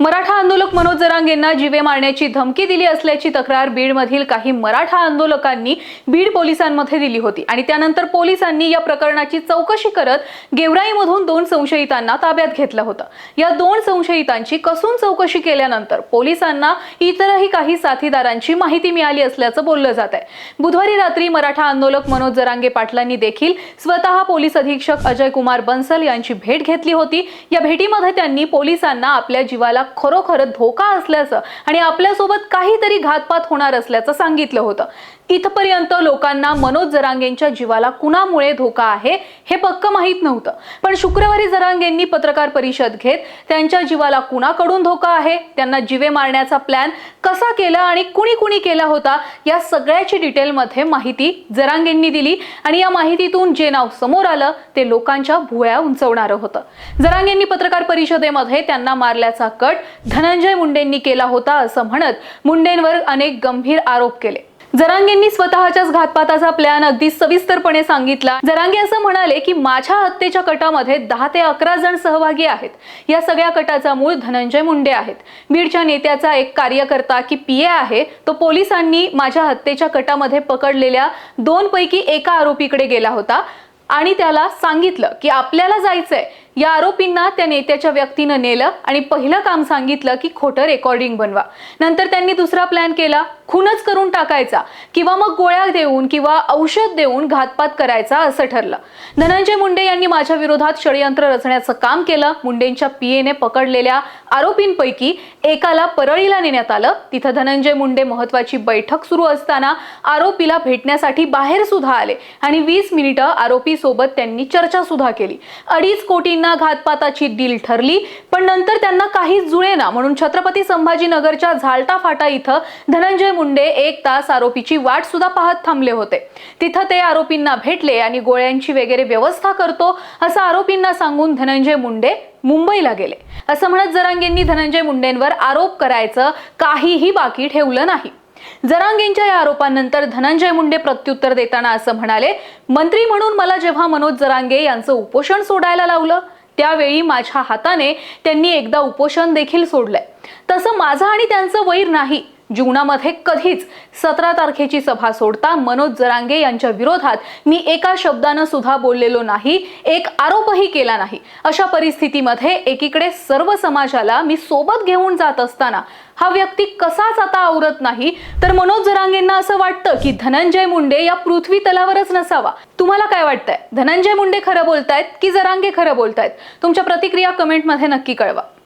मराठा आंदोलक मनोज जरांगेंना जीवे मारण्याची धमकी दिली असल्याची तक्रार बीडमधील काही मराठा आंदोलकांनी बीड पोलिसांमध्ये दिली होती आणि त्यानंतर पोलिसांनी या प्रकरणाची चौकशी करत गेवराईमधून 2 संशयितांना ताब्यात घेतलं होतं। या 2 संशयितांची कसून चौकशी केल्यानंतर पोलिसांना इतरही काही साथीदारांची माहिती मिळाली असल्याचं बोललं जात आहे। बुधवारी रात्री मराठा आंदोलक मनोज जरांगे पाटलांनी देखील स्वतः पोलीस अधीक्षक अजय कुमार बन्सल यांची भेट घेतली होती। या भेटीमध्ये त्यांनी पोलिसांना आपल्या जीवाला खरोखर धोका असल्याचं आणि आपल्यासोबत काहीतरी घातपात होणार असल्याचं सांगितलं होतं। इथपर्यंत लोकांना मनोज जरांगेंच्या जीवाला कुणामुळे धोका आहे हे पक्क माहित नव्हतं, पण शुक्रवारी जरांगेंनी पत्रकार परिषद घेत त्यांच्या जीवाला कुणाकडून धोका आहे, त्यांना जीवे मारण्याचा प्लॅन कसा केला आणि कुणी केला होता या सगळ्याची डिटेलमध्ये माहिती जरांगेंनी दिली आणि या माहितीतून जे नाव समोर आलं ते लोकांच्या भुवया उंचवणारं होतं। जरांगेंनी पत्रकार परिषदेमध्ये त्यांना मारल्याचा कट धनंजय मुंडेंनी केला होता असं म्हणत मुंडेंवर अनेक गंभीर आरोप केले। जरांगेंनी स्वतःच्याच घातपाताचा प्लॅन अगदी सविस्तरपणे सांगितला। जरांगे असं म्हणाले की माझ्या हत्येच्या कटामध्ये 10 ते 11 जण सहभागी आहेत। या सगळ्या कटाचा मूळ धनंजय मुंडे आहेत। बीडच्या नेत्याचा एक कार्यकर्ता की पीए आहे, तो पोलिसांनी माझ्या हत्येच्या कटामध्ये पकडलेल्या 2 पैकी एका आरोपीकडे गेला होता आणि त्याला सांगितलं की आपल्याला जायचंय। या आरोपींना त्या नेत्याच्या व्यक्तीनं नेलं आणि पहिलं काम सांगितलं की खोटं रेकॉर्डिंग बनवा। नंतर त्यांनी दुसरा प्लॅन केला, खूनच करून टाकायचा किंवा मग गोळ्या देऊन किंवा औषध देऊन घातपात करायचा असं ठरलं। धनंजय मुंडे यांनी माझ्या विरोधात षडयंत्र रचण्याचं काम केलं। मुंडेंच्या पीएने पकडलेल्या आरोपींपैकी एकाला परळीला नेण्यात आलं। तिथं धनंजय मुंडे महत्त्वाची बैठक सुरू असताना आरोपीला भेटण्यासाठी बाहेर सुद्धा आले आणि 20 मिनिटं आरोपी सोबत त्यांनी चर्चा सुद्धा केली। 2.5 कोटी घातपाताची डील ठरली, पण नंतर त्यांना काहीच जुळेना म्हणून छत्रपती संभाजीनगरच्या झालटा फाटा इथं धनंजय मुंडे 1 तास आरोपीची वाट सुद्धा पाहत थांबले होते। तिथं ते आरोपींना भेटले आणि गोळ्यांची वगैरे व्यवस्था करतो असं आरोपींना सांगून धनंजय मुंडे मुंबईला गेले असं म्हणत जरांगेंनी धनंजय मुंडेंवर आरोप करायचं काहीही बाकी ठेवलं नाही। जरांगेंच्या या आरोपांनंतर धनंजय मुंडे प्रत्युत्तर देताना असं म्हणाले, मंत्री म्हणून मला जेव्हा मनोज जरांगे यांचं उपोषण सोडायला लावलं त्यावेळी माझ्या हाताने त्यांनी एकदा उपोषण देखील सोडलंय। तसं माझं आणि त्यांचं वैर नाही। जीवनामध्ये कधीच 17 तारखेची सभा सोडता मनोज जरांगे यांच्या विरोधात मी एका शब्दानं सुद्धा बोललेलो नाही, एक आरोपही केला नाही। अशा परिस्थितीमध्ये एकीकडे सर्व समाजाला मी सोबत घेऊन जात असताना हा व्यक्ती कसाच आता आवरत नाही, तर मनोज जरांगेंना असं वाटतं की धनंजय मुंडे या पृथ्वी तलावरच नसावा। तुम्हाला काय वाटतंय? धनंजय मुंडे खरं बोलतायत की जरांगे खरं बोलतायत? तुमच्या प्रतिक्रिया कमेंटमध्ये नक्की कळवा।